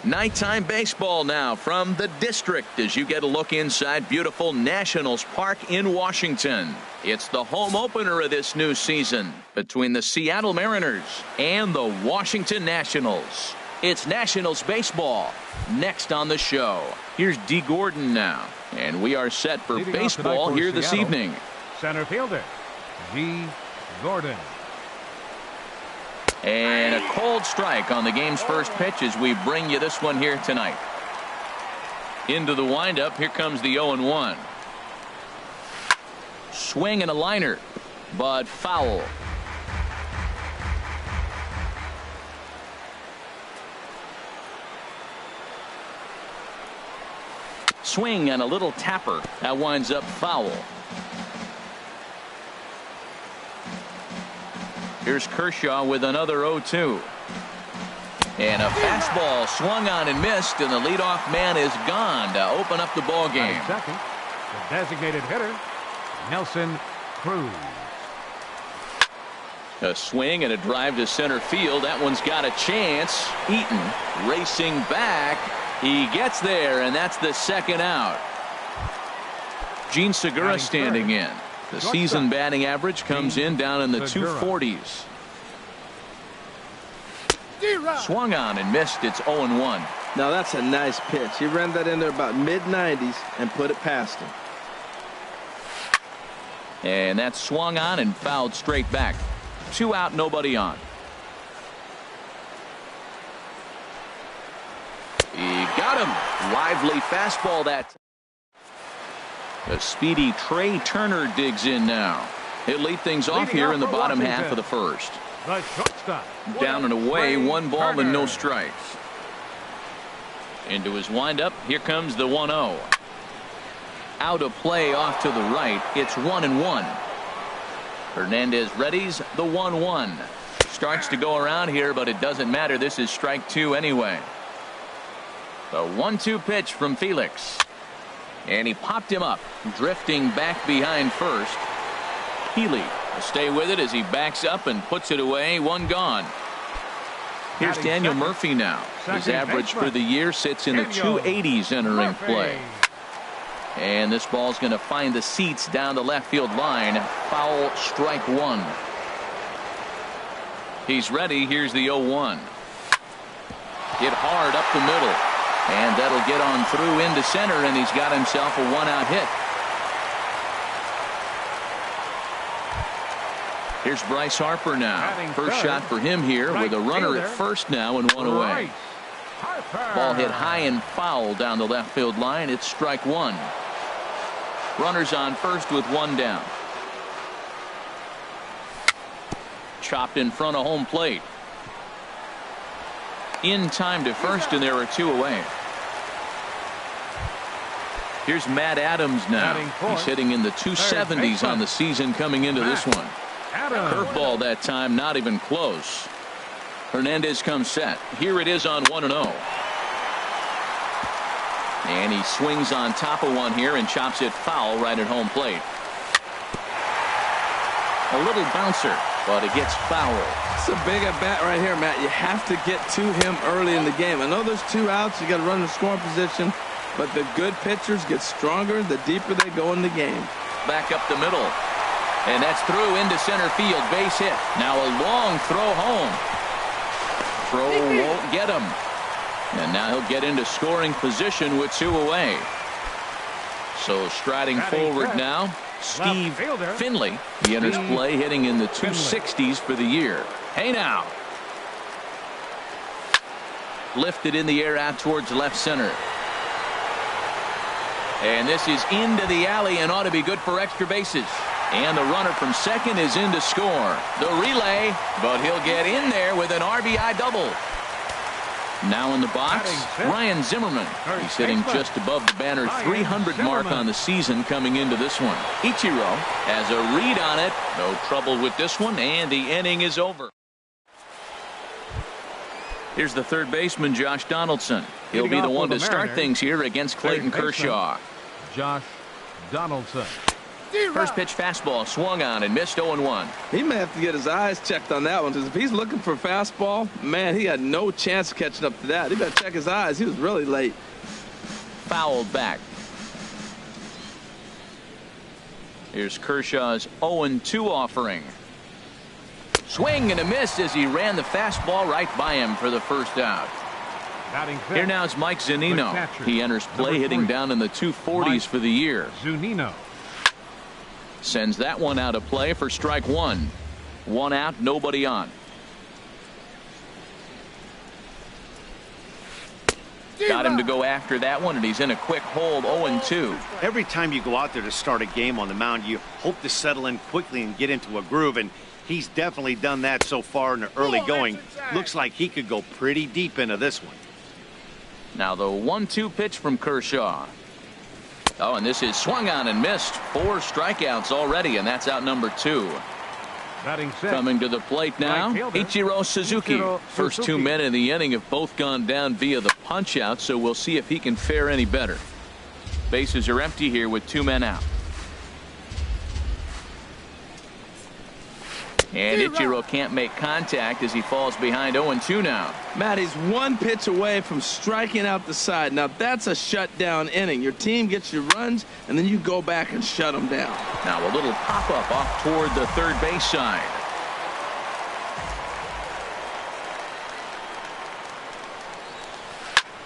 Nighttime baseball now from the district as you get a look inside beautiful Nationals Park in Washington. It's the home opener of this new season between the Seattle Mariners and the Washington Nationals. It's Nationals baseball next on the show. Here's D. Gordon now, and we are set for Leading baseball for here this Seattle, evening. Center fielder D. Gordon. And a cold strike on the game's first pitch as we bring you this one here tonight. Into the windup, here comes the 0-1. Swing and a liner, but foul. Swing and a little tapper. That winds up foul. Here's Kershaw with another 0-2. And a fastball swung on and missed, and the leadoff man is gone to open up the ball game. Second, the designated hitter, Nelson Cruz. A swing and a drive to center field. That one's got a chance. Eaton racing back. He gets there, and that's the second out. Gene Segura standing in. The season batting average comes in down in the 240s. Swung on and missed. It's 0-1. Now that's a nice pitch. He ran that in there about mid-90s and put it past him. And that's swung on and fouled straight back. 2 out, nobody on. He got him. Lively fastball that time. The speedy Trey Turner digs in now. He'll lead things off here in the bottom half of the first. The shortstop. Down and away, 1 ball and no Turner. strikes. Into his windup, here comes the 1-0. Out of play off to the right, it's 1-1. Hernandez readies the 1-1. Starts to go around here, but it doesn't matter. This is strike 2 anyway. The 1-2 pitch from Felix. And he popped him up, drifting back behind first. Healy will stay with it as he backs up and puts it away. 1 gone. Here's Daniel Murphy now. His average for the year sits in the 280s entering play. And this ball's going to find the seats down the left field line. Foul, strike 1. He's ready. Here's the 0-1. Hit hard up the middle. And that'll get on through into center, and he's got himself a 1-out hit. Here's Bryce Harper now. First shot for him here with a runner at first now and 1 away. Ball hit high and foul down the left field line. It's strike 1. Runners on first with 1 down. Chopped in front of home plate. In time to first, and there are 2 away. Here's Matt Adams now. He's hitting in the 270s on the season coming into this one. Curveball that time, not even close. Hernandez comes set. Here it is on 1-0. And he swings on top of one here and chops it foul right at home plate. A little bouncer, but it gets foul. It's a big at bat right here, Matt. You have to get to him early in the game. I know there's 2 outs. You got to run in the scoring position, but the good pitchers get stronger the deeper they go in the game. Back up the middle, and that's through into center field. Base hit. Now a long throw home. Throw won't get him, and now he'll get into scoring position with 2 away. So striding forward now, Steve Finley. He enters play hitting in the 260s for the year. Hey now. Lifted in the air out towards left center. And this is into the alley and ought to be good for extra bases. And the runner from second is in to score. The relay, but he'll get in there with an RBI double. Now in the box, Ryan Zimmerman. He's hitting just above the banner 300 mark on the season coming into this one. Ichiro has a read on it. No trouble with this one, and the inning is over. Here's the third baseman, Josh Donaldson. He'll be the one to start things here against Clayton Kershaw. Josh Donaldson. First pitch fastball swung on and missed 0-1. He may have to get his eyes checked on that one, because if he's looking for a fastball, man, he had no chance of catching up to that. He better check his eyes. He was really late. Fouled back. Here's Kershaw's 0-2 offering. Swing and a miss as he ran the fastball right by him for the first out. Here now is Mike Zunino. He enters play hitting down in the 240s for the year. Zunino sends that one out of play for strike one. One out, nobody on. Got him to go after that one, and he's in a quick hold. 0-2. Every time you go out there to start a game on the mound, you hope to settle in quickly and get into a groove, and he's definitely done that so far in the early going. Looks like he could go pretty deep into this one. Now the 1-2 pitch from Kershaw. Oh, and this is swung on and missed. 4 strikeouts already, and that's out number 2. Coming to the plate now, Ichiro Suzuki. First 2 men in the inning have both gone down via the punch out, so we'll see if he can fare any better. Bases are empty here with 2 men out. And Ichiro can't make contact as he falls behind 0-2 now. Matt, he's 1 pitch away from striking out the side. Now that's a shutdown inning. Your team gets your runs, and then you go back and shut them down. Now a little pop-up off toward the third base side.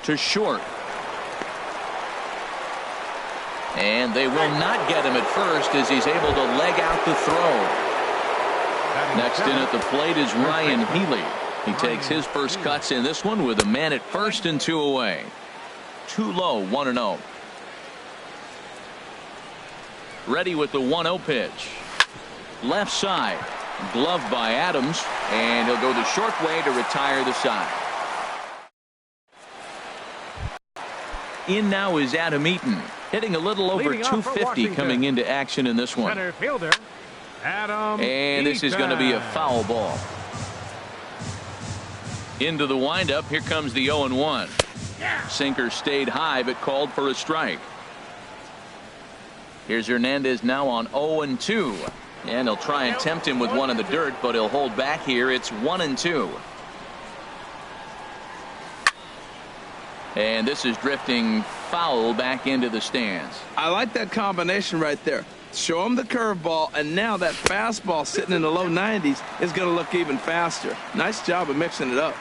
To short. And they will not get him at first as he's able to leg out the throw. Next in at the plate is Ryan Healy. He takes his first cuts in this one with a man at first and 2 away. Too low, 1-0. Ready with the 1-0 pitch. Left side. Gloved by Adams, and he'll go the short way to retire the side. In now is Adam Eaton, hitting a little over 250 coming into action in this one. Center fielder Adam And this is going to be a foul ball. Into the windup. Here comes the 0-1. Sinker stayed high but called for a strike. Here's Hernandez now on 0-2. And he'll try and tempt him with one in the dirt, but he'll hold back here. It's 1-2. And this is drifting foul back into the stands. I like that combination right there. Show him the curveball, and now that fastball sitting in the low 90s is going to look even faster. Nice job of mixing it up.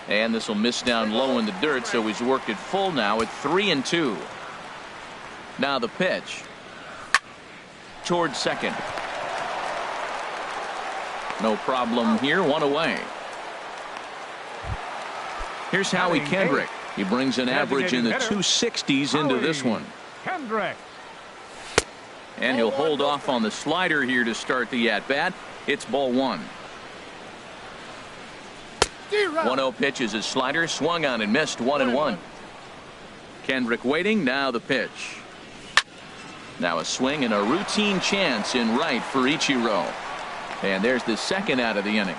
And this will miss down low in the dirt, so he's worked it full now at 3-2. Now the pitch. Towards second. No problem here, 1 away. Here's Howie Kendrick. He brings an average in the 260s into this one. Kendrick. And he'll hold off on the slider here to start the at-bat. It's ball 1. 1-0 pitch is a slider, swung on and missed, 1-1. Kendrick waiting, now the pitch. Now a swing and a routine chance in right for Ichiro. And there's the second out of the inning.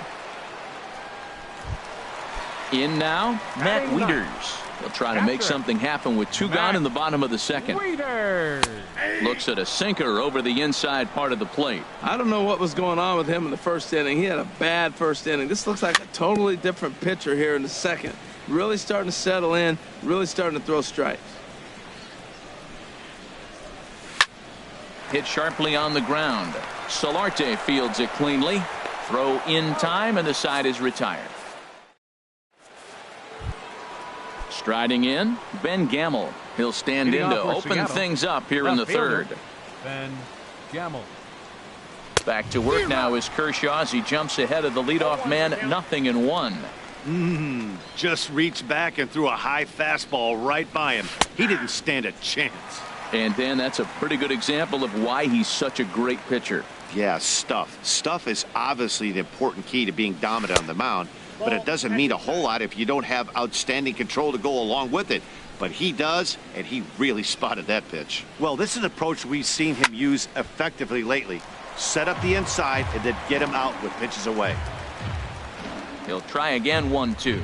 In now, Matt Wieters. He'll try to make something happen with 2 gone in the bottom of the second. Looks at a sinker over the inside part of the plate. I don't know what was going on with him in the first inning. He had a bad first inning. This looks like a totally different pitcher here in the second. Really starting to settle in, really starting to throw strikes. Hit sharply on the ground. Solarte fields it cleanly. Throw in time, and the side is retired. Striding in, Ben Gamel. He'll stand in to open things up here in the third. Ben Gamel. Back to work now is Kershaw as he jumps ahead of the leadoff man, 0-1. Just reached back and threw a high fastball right by him. He didn't stand a chance. And Dan, that's a pretty good example of why he's such a great pitcher. Yeah, stuff. Stuff is obviously the important key to being dominant on the mound, but it doesn't mean a whole lot if you don't have outstanding control to go along with it. But he does, and he really spotted that pitch. Well, this is an approach we've seen him use effectively lately. Set up the inside and then get him out with pitches away. He'll try again, 1-2.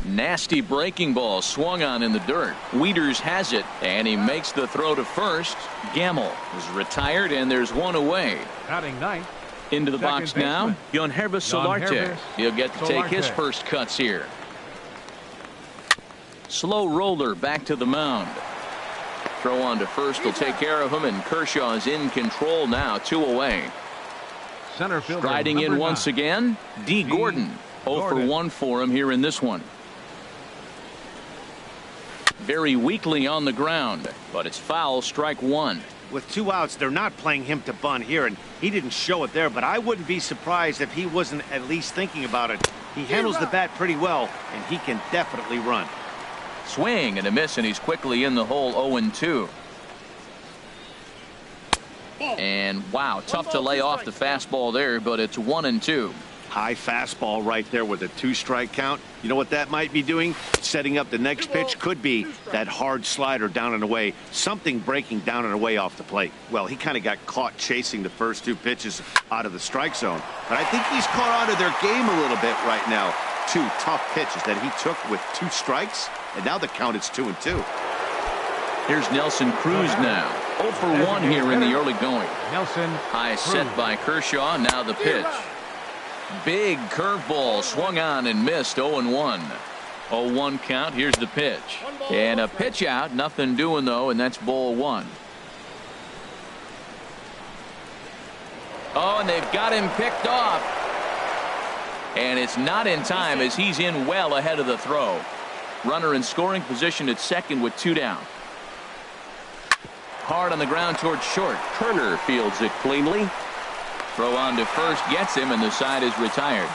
Nasty breaking ball swung on in the dirt. Wieters has it, and he makes the throw to first. Gamble is retired, and there's one away. Batting ninth. Into the box now, baseman, Yonhervis Solarte. Yonhervis He'll get to take his Solarte. first cuts here. Slow roller back to the mound. Throw on to first will take care of him, and Kershaw is in control now, 2 away. Center fielder Striding in number once 9. again, D. Gordon. 0 for Gordon. 1 for him here in this one. Very weakly on the ground, but it's foul, strike 1. With 2 outs, they're not playing him to bunt here, and he didn't show it there, but I wouldn't be surprised if he wasn't at least thinking about it. He handles the bat pretty well, and he can definitely run. Swing and a miss, and he's quickly in the hole, 0-2. And wow, tough to lay off the fastball there, but it's 1-2. High fastball right there with a 2-strike count. You know what that might be doing? Setting up the next pitch could be that hard slider down and away. Something breaking down and away off the plate. Well, he kind of got caught chasing the first 2 pitches out of the strike zone. But I think he's caught on to their game a little bit right now. 2 tough pitches that he took with 2 strikes, and now the count is 2-2. Here's Nelson Cruz now. 0 for 1 here in the early going. Nelson High Cruz. set by Kershaw. Now the pitch. Big curveball swung on and missed. 0-1. 0-1 count. Here's the pitch. And a pitch out. Nothing doing though, and that's ball 1. Oh, and they've got him picked off. And it's not in time as he's in well ahead of the throw. Runner in scoring position at second with 2 down. Hard on the ground towards short. Turner fields it cleanly. Throw on to first gets him, and the side is retired.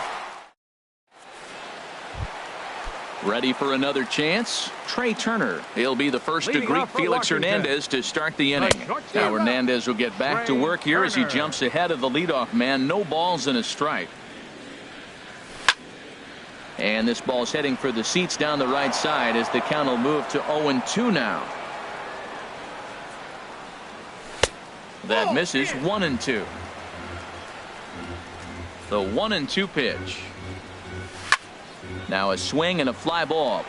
Ready for another chance? Trey Turner. He'll be the first to Leading greet off for Felix Washington. Hernandez to start the inning. shortstop, Now Hernandez will get back to Trey work here as he Turner. jumps ahead of the leadoff man. No balls and a strike. And this ball's heading for the seats down the right side as the count will move to 0-2 now. That misses. 1-2. The 1-2 pitch. Now a swing and a fly ball.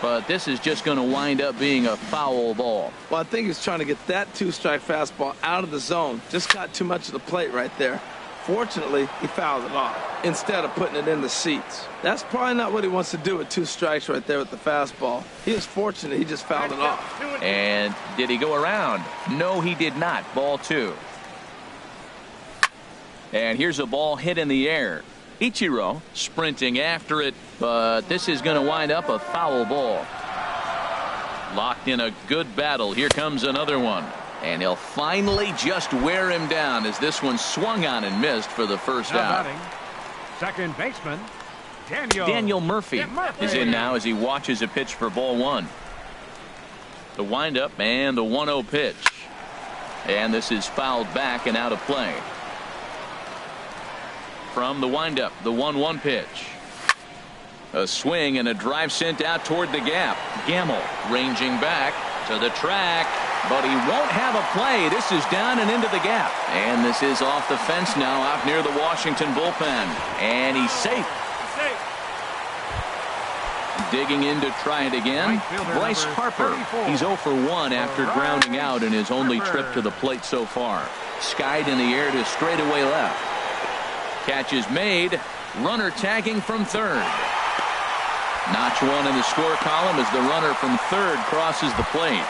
But this is just going to wind up being a foul ball. Well, I think he's trying to get that 2-strike fastball out of the zone. Just got too much of the plate right there. Fortunately, he fouled it off instead of putting it in the seats. That's probably not what he wants to do with 2 strikes right there with the fastball. He was fortunate he just fouled it off. And did he go around? No, he did not. Ball 2. And here's a ball hit in the air. Ichiro sprinting after it, but this is going to wind up a foul ball. Locked in a good battle. Here comes another one. And he'll finally just wear him down as this one swung on and missed for the first Now out. batting, second baseman Daniel Murphy is in now as he watches a pitch for ball 1. The windup and the 1-0 pitch. And this is fouled back and out of play. From the windup, the 1-1 pitch. A swing and a drive sent out toward the gap. Gamble ranging back to the track, but he won't have a play. This is down and into the gap. And this is off the fence now out near the Washington bullpen. And he's safe. Digging in to try it again. Right fielder Bryce number Harper. 34. He's 0 for 1 after grounding out in his only trip to the plate so far. Skied in the air to straightaway left. Catch is made. Runner tagging from third. Notch 1 in the score column as the runner from third crosses the plate.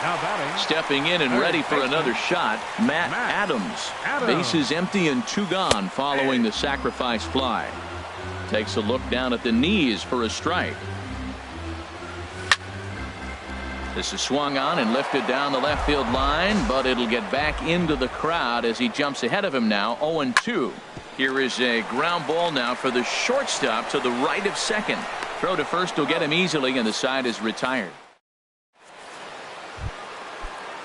Now batting, Stepping in and third ready for baseman, another shot, Matt Adams. Bases empty and 2 gone following the sacrifice fly. Takes a look down at the knees for a strike. This is swung on and lifted down the left field line, but it'll get back into the crowd as he jumps ahead of him now. 0-2. Here is a ground ball now for the shortstop to the right of second. Throw to first will get him easily, and the side is retired.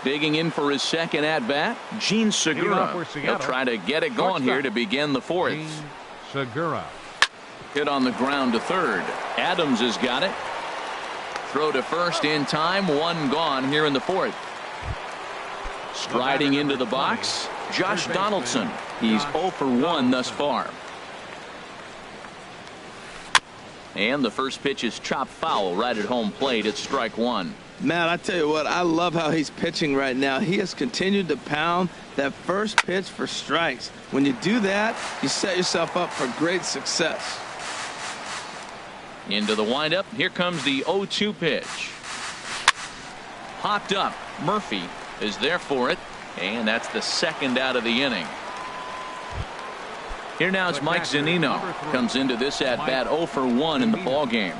Digging in for his second at bat, Gene Segura. He'll try to get it going here to begin the 4th. Gene Segura. Hit on the ground to third. Adams has got it. Throw to first in time. 1 gone here in the 4th. Striding into the box, Josh Donaldson. He's 0 for 1 thus far. And the first pitch is chopped foul right at home plate. It's strike one. Man, I tell you what, I love how he's pitching right now. He has continued to pound that first pitch for strikes. When you do that, you set yourself up for great success. Into the windup. Here comes the 0-2 pitch. Popped up. Murphy is there for it, and that's the second out of the inning. Here now it's Mike Zunino. Comes into this at bat 0 for 1 in the ball game.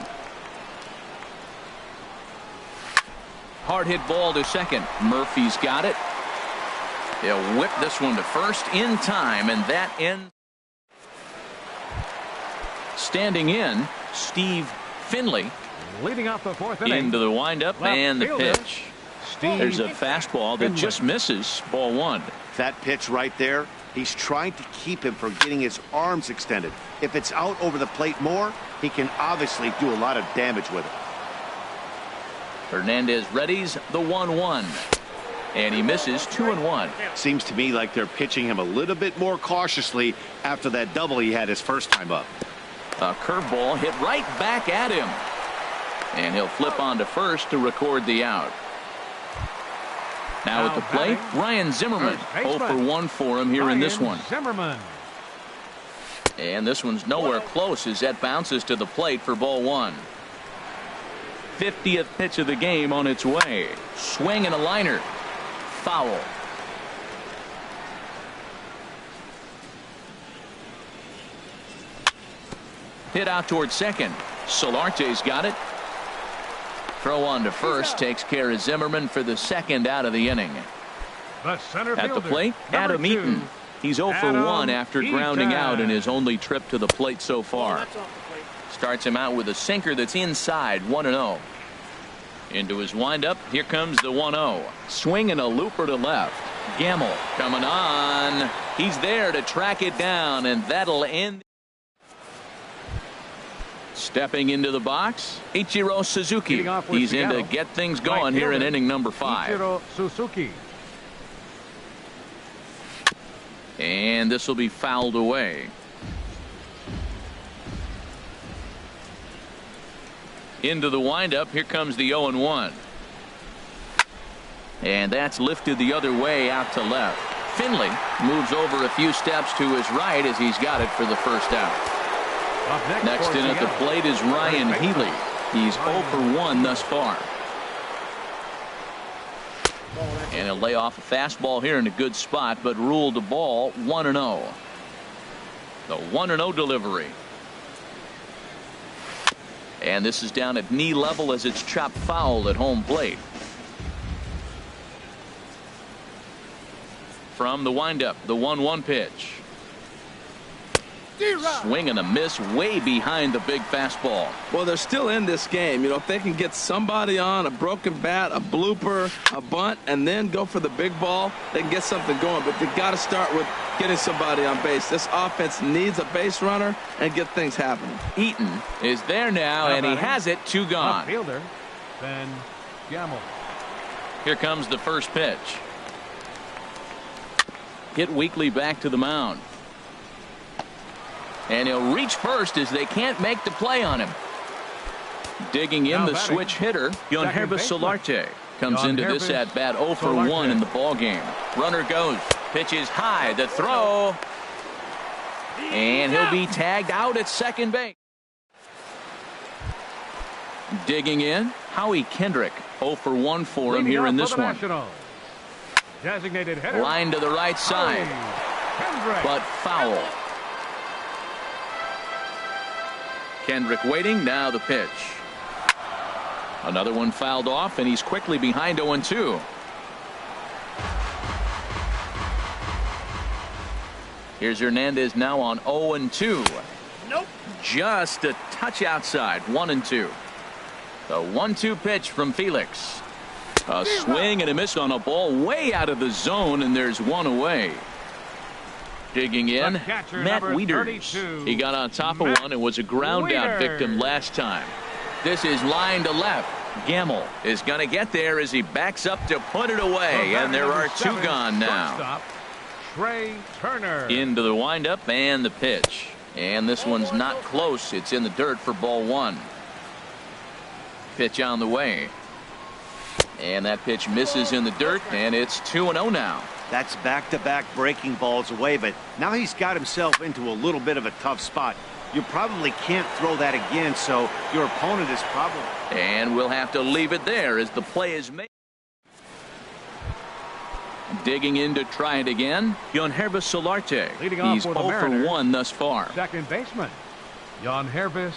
Hard hit ball to second. Murphy's got it. They'll whip this one to first in time, and that ends. Standing in, Steve Finley. Leading off the fourth inning. Into the windup and the pitch. There's a fastball that Finley. just misses. Ball one. That pitch right there, he's trying to keep him from getting his arms extended. If it's out over the plate more, he can obviously do a lot of damage with it. Hernandez readies the 1-1. And he misses 2-1. Seems to me like they're pitching him a little bit more cautiously after that double he had his first time up. A curveball hit right back at him. And he'll flip on to first to record the out. Now at the plate, Ryan Zimmerman. 0 for 1 for him here in this one. Zimmerman. And this one's nowhere close as that bounces to the plate for ball one. 50th pitch of the game on its way. Swing and a liner. Foul. Hit out towards second. Solarte's got it. Throw on to first takes care of Zimmerman for the second out of the inning. The center At the fielder, plate, Adam number 2. Eaton. He's 0 for 1 after grounding out in his only trip to the plate so far. Starts him out with a sinker that's inside. 1-0. Into his windup. Here comes the 1-0. Swing and a looper to left. Gamble coming on. He's there to track it down, and that'll end. Stepping into the box, Ichiro Suzuki. He's in to get things going here in inning number 5. Ichiro Suzuki. And this will be fouled away. Into the windup. Here comes the 0-1. And that's lifted the other way out to left. Finley moves over a few steps to his right as he's got it for the first out. Next in at the plate is Ryan Healy. He's 0 for 1 thus far. And he'll lay off a fastball here in a good spot, but ruled the ball 1-0. The 1-0 delivery. And this is down at knee level as it's chopped foul at home plate. From the windup, the 1-1 pitch. Swing and a miss way behind the big fastball. Well, they're still in this game. You know, if they can get somebody on, a broken bat, a blooper, a bunt, and then go for the big ball, they can get something going. But they got to start with getting somebody on base. This offense needs a base runner and get things happening. Eaton is there now, and he has it. 2 gone. Fielder, Ben Gamble. Here comes the first pitch. Hit weakly back to the mound. And he'll reach first as they can't make the play on him. Digging in the switch hitter, Yonhervis Solarte comes into this at bat 0 for 1 in the ball game. Runner goes, pitches high, the throw, and he'll be tagged out at second base. Digging in, Howie Kendrick. 0 for 1 for him here in this one. Designated hitter. Line to the right side, but foul. Kendrick waiting. Now the pitch. Another one fouled off, and he's quickly behind 0-2. Here's Hernandez now on 0-2. Nope. Just a touch outside. 1-2. The 1-2 pitch from Felix. A swing and a miss on a ball way out of the zone, and there's one away. Digging in, Matt Wieters. He got on top of one and was a ground out victim last time. This is line to left. Gamble is going to get there as he backs up to put it away, and there are 2 gone now. Trey Turner. Into the windup and the pitch. And this one's not close. It's in the dirt for ball one. Pitch on the way. And that pitch misses in the dirt, and it's 2-0 now. That's back-to-back breaking balls away, but now he's got himself into a little bit of a tough spot. You probably can't throw that again, so your opponent is probably... And we'll have to leave it there as the play is made. Digging in to try it again, Yangervis Solarte. Leading off He's for 0 the for Mariners. 1 thus far. Second baseman, Yangervis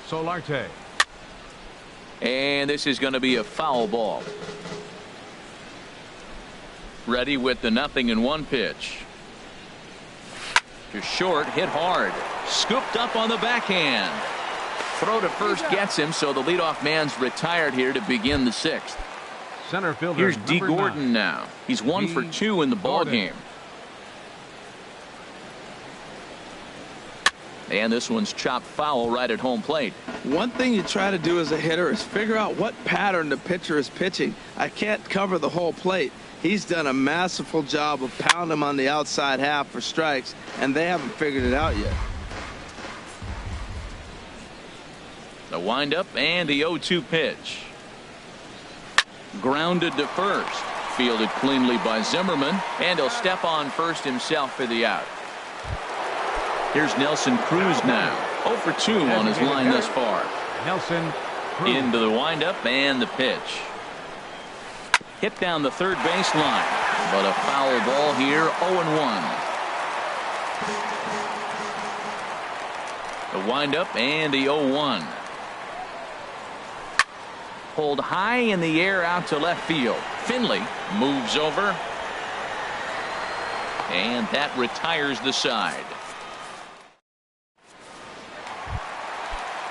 Solarte. And this is going to be a foul ball. Ready with the 0-1 pitch. To short, hit hard. Scooped up on the backhand. Throw to first gets him, so the leadoff man's retired here to begin the 6th. Center fielder. Here's D. number Gordon 9. now. He's 1 for 2 in the ball Gordon. game. And this one's chopped foul right at home plate. One thing you try to do as a hitter is figure out what pattern the pitcher is pitching. I can't cover the whole plate. He's done a masterful job of pounding him on the outside half for strikes, and they haven't figured it out yet. The windup and the 0-2 pitch. Grounded to first. Fielded cleanly by Zimmerman, and he'll step on first himself for the out. Here's Nelson Cruz now. 0 for 2 on his line thus far. Nelson Cruz. Into the windup and the pitch. Hit down the third baseline, but a foul ball here. 0-1. The windup and the 0-1. Pulled high in the air out to left field. Finley moves over, and that retires the side.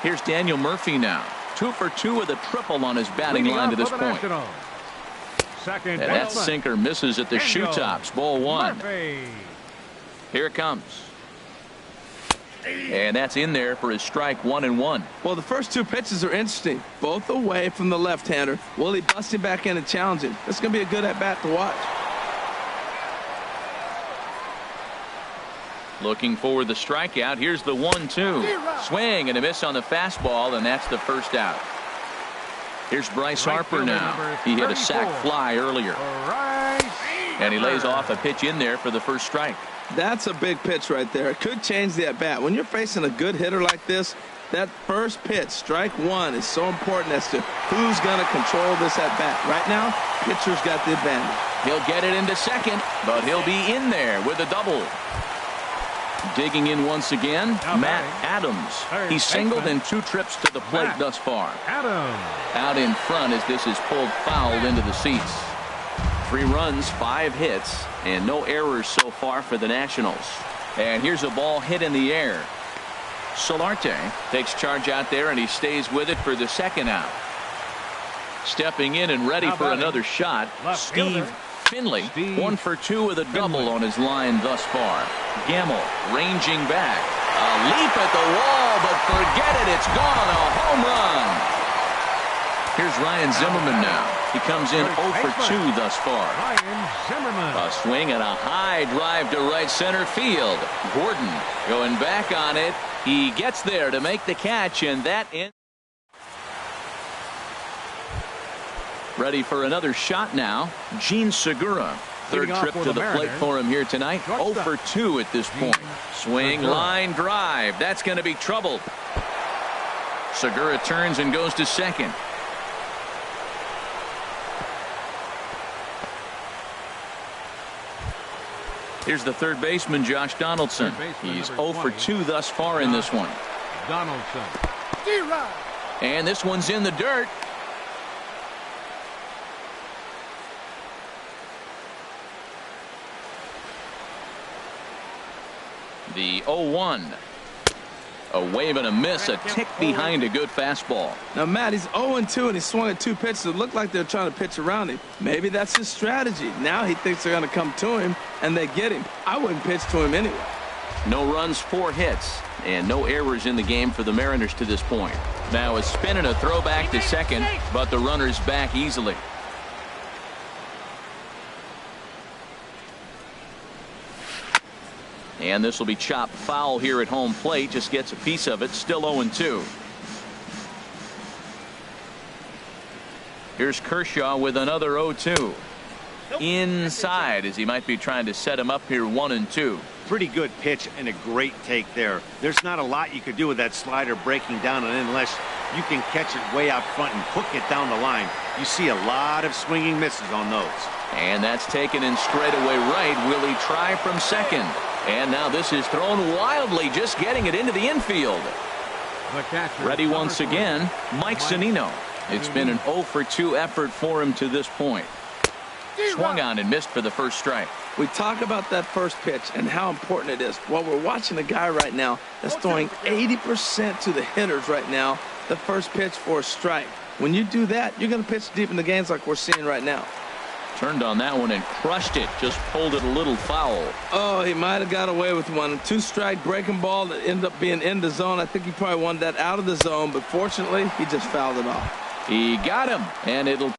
Here's Daniel Murphy now. 2 for 2 with a triple on his batting Leading line to off this for the point. Nationals. Second And that baseman, sinker misses at the shoe Daniel tops. Ball 1. Murphy. Here it comes. And that's in there for his strike 1-1. Well, the first 2 pitches are interesting. Both away from the left-hander. Will he bust him back in and challenge him? It's going to be a good at-bat to watch. Looking for the strikeout. Here's the 1-2. Swing and a miss on the fastball, and that's the first out. Here's Bryce Right Harper fielder now. number He hit a sac 34. fly earlier. Bryce And he lays Harper. off a pitch in there for the first strike. That's a big pitch right there. It could change the at-bat. When you're facing a good hitter like this, that first pitch, strike 1, is so important as to who's going to control this at-bat. Right now, pitcher's got the advantage. He'll get it into second, but he'll be in there with a double. Digging in once again, Now Matt batting. Adams. Third He's singled baseman. in 2 trips to the plate Matt thus far. Adams. Out in front as this is pulled foul into the seats. 3 runs, 5 hits, and no errors so far for the Nationals. And here's a ball hit in the air. Solarte takes charge out there, and he stays with it for the second out. Stepping in and ready Now for batting. another shot, Left Steve fielder. Finley. Steve 1 for 2 with a double Finley. on his line thus far. Gamble ranging back. A leap at the wall, but forget it. It's gone. A home run. Here's Ryan Zimmerman now. He comes in 0 for 2 thus far. Ryan Zimmerman. A swing and a high drive to right center field. Gordon going back on it. He gets there to make the catch, and that in. Ready for another shot now. Gene Segura. Third Leading off trip for to the the plate Mariners. for him here tonight. 0 Shortstop. for 2 at this point. Swing, Segura. line drive. That's going to be trouble. Segura turns and goes to second. Here's the third baseman, Josh Donaldson. Third baseman, He's number 0 for 20. 2 thus far in this one. Donaldson. And this one's in the dirt. The 0-1. A wave and a miss, a tick behind a good fastball. Now, Matt, he's 0-2, and he swung at 2 pitches that looked like they're trying to pitch around him. Maybe that's his strategy. Now he thinks they're going to come to him, and they get him. I wouldn't pitch to him anyway. No runs, 4 hits, and no errors in the game for the Mariners to this point. Now a spin and a throw back to second, but the runner's back easily. And this will be chopped foul here at home plate. Just gets a piece of it. Still 0-2. Here's Kershaw with another 0-2. Inside, as he might be trying to set him up here 1-2. Pretty good pitch and a great take there. There's not a lot you could do with that slider breaking down, and unless you can catch it way out front and hook it down the line, you see a lot of swinging misses on those. And that's taken in straightaway right. Will he try from second? And now this is thrown wildly, just getting it into the infield. Ready once again, Mike Zunino. It's been an 0-for-2 effort for him to this point. Swung on and missed for the first strike. We talk about that first pitch and how important it is. Well, we're watching a guy right now that's throwing 80% to the hitters right now, the first pitch for a strike. When you do that, you're going to pitch deep in the games like we're seeing right now. Turned on that one and crushed it. Just pulled it a little foul. Oh, he might have got away with one. 2-strike breaking ball that ended up being in the zone. I think he probably wanted that out of the zone, but fortunately, he just fouled it off. He got him, and it'll